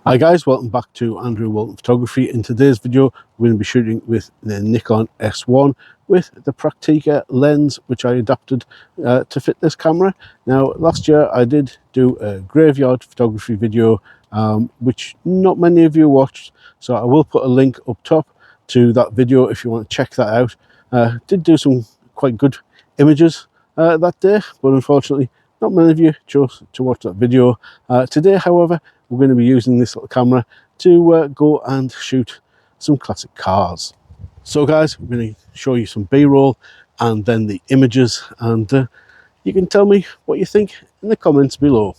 Hi guys, welcome back to Andrew Walton Photography. In today's video we're going to be shooting with the Nikon S1 with the Praktica lens which I adapted to fit this camera. Now last year I did do a graveyard photography video which not many of you watched, so I will put a link up top to that video if you want to check that out. Did do some quite good images that day, but unfortunately not many of you chose to watch that video. Today however, we're going to be using this little camera to go and shoot some classic cars. So guys, I'm going to show you some B-roll and then the images, and you can tell me what you think in the comments below.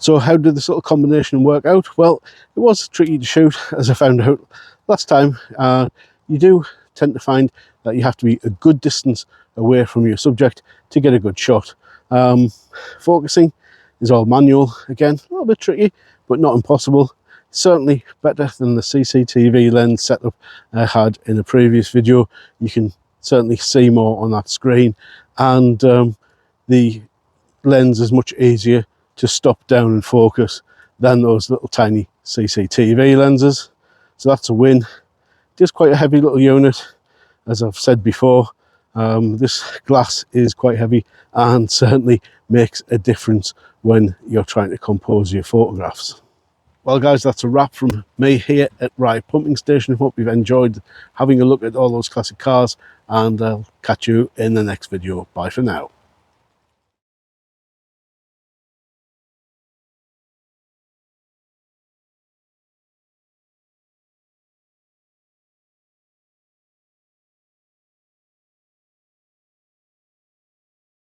So how did this little combination work out? Well, it was tricky to shoot, as I found out last time. You do tend to find that you have to be a good distance away from your subject to get a good shot. Focusing is all manual, again, a little bit tricky, but not impossible. Certainly better than the CCTV lens setup I had in a previous video. You can certainly see more on that screen, and the lens is much easier to stop down and focus than those little tiny CCTV lenses. So that's a win. It is quite a heavy little unit, as I've said before. This glass is quite heavy and certainly makes a difference when you're trying to compose your photographs. Well guys, that's a wrap from me here at Ryhope Pumping Station. Hope you've enjoyed having a look at all those classic cars, and I'll catch you in the next video. Bye for now.